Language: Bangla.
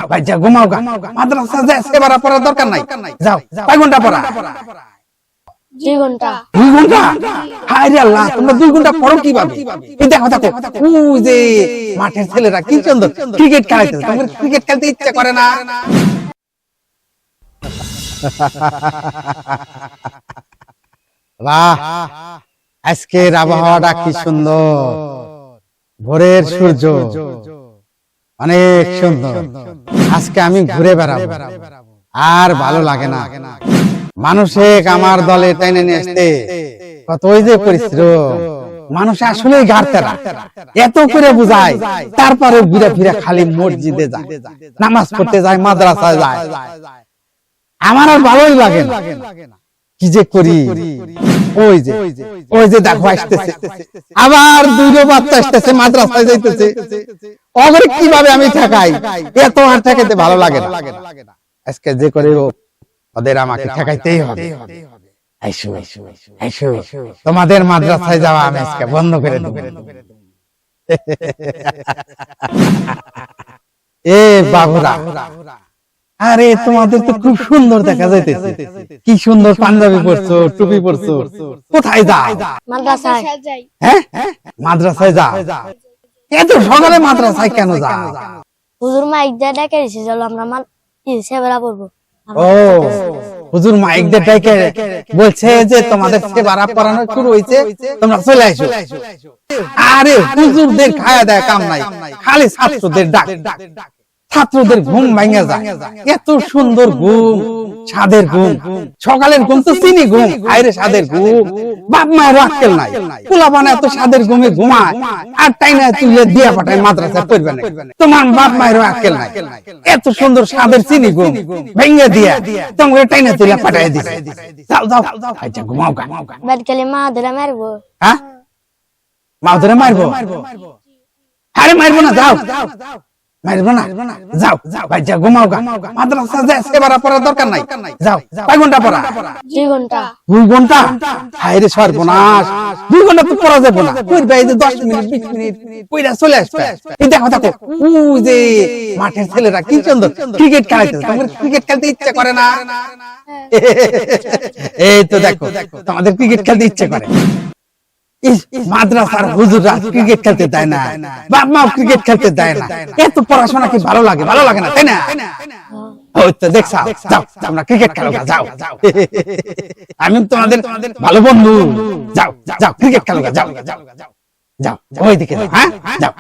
ভাই যা ঘুমাও গা মাদ্রাসা যা সেবারা পড়ার দরকার নাই যাও কয় ঘন্টা পড়া 2 ঘন্টা 2 ঘন্টা হায় রে আল্লাহ তোমরা 2 ঘন্টা পড়ো কিভাবে এই দেখো ওই যে মাঠের ছেলেরা কি সুন্দর ক্রিকেট খেলাইতেছে তোমাদের ক্রিকেট খেলতে ইচ্ছা করে না বাহ আজকের আবহাওয়াটা কি সুন্দর ভোরের সূর্য অনেক সুন্দর আজকে আমি ঘুরে বেড়াবো আর ভালো লাগে না মানুষে আমার দলে টেনে নিয়ে আসতে কতই যে পরিশ্রম মানুষ আসলে গাড়তেরা এত করে বুঝায় তারপরে ঘুরে ফিরে খালি মসজিদে যায় নামাজ পড়তে যায় মাদ্রাসায় যায় আমার আর ভালোই লাগে না কি যে করি ওই যে দেখো আসতেছে আবার দুইটা বাচ্চা আসতেছে মাদ্রাসায় যাইতেছে ওদের কিভাবে আমি ঠেকাই এত আর ঠেকাইতে ভালো লাগে না আজকে যে করে ওদের আমাকে ঠেকাইতেই হবে তোমাদের মাদ্রাসায় যাওয়া আমি আজকে বন্ধ করে দেব এ বাবুরা আরে তোমাদের তো খুব সুন্দর দেখা যাইতেছে কি সুন্দর পাঞ্জাবি পরছো টুপি পরছো কোথায় যাও মাদ্রাসায় যাই হ্যাঁ মাদ্রাসায় যাও এত সকালে মাদ্রাসায় কেন যাও হুজুর মাইক দিয়ে ডেকে দিছে চলো আমরা সেবারা পড়বো ও হুজুর মাইক দিয়ে ডেকে বলছে যে তোমাদের সেবারা পড়ানো শুরু হইছে তোমরা চলে আসো আরে হুজুরদের খায়া দেয় কাম নাই খালি ছাত্রদের ডাক ছাত্রদের ঘুম ভাঙা যায় এত সুন্দর ঘুম সাদের ঘুম সকালের ঘুম তো চিনি ঘুম আইরে সাদের ঘুম বাপ মায়ের আক্কেল নাই পোলাপানা এত সাদের ঘুমে ঘুমায় আর টাইনা তুলে দিয়া পাঠায় মাদ্রাসায় পড়বে না তোমার বাপ মায়ের আক্কেল নাই এত সুন্দর সাদের চিনি ঘুম ভেঙে দিয়া তোমাকে টাইনা তুলে পাঠায় দিছে যাও আচ্ছা ঘুমাও গা বাড়িতে মা ধরে মারবো হ্যাঁ মা ধরে মারবো আরে মারবো না যাও মারবো না যাও ভাই যা ঘুমাও গা মাদ্রাসা যা সেবারা পড়ার দরকার নাই যাও কয় ঘন্টা পড়া 2 ঘন্টা 2 ঘন্টা হায় রে সর্বনাশ 2 ঘন্টা তো পড়া যাবে না পড়বে এই যে 10 মিনিট 20 মিনিট পড়া চলে আসবে এই দেখো ওই যে মাঠের ছেলেরা কি সুন্দর ক্রিকেট খেলাইতেছে তোমাদের ক্রিকেট খেলতে ইচ্ছা করে না এই তো দেখো তোমাদের ক্রিকেট খেলতে ইচ্ছা করে মাদ্রাসার হুজুররা ক্রিকেট খেলতে দেয় না বাপ মাও ক্রিকেট খেলতে দেয় না এত পড়াশোনা কি ভালো লাগে না তাই না ওই তো দেখছা যাও তোমরা ক্রিকেট খেলো যাও আমি তোমাদের ভালো বন্ধু যাও ক্রিকেট খেলো যাও ওইদিকে হ্যাঁ যাও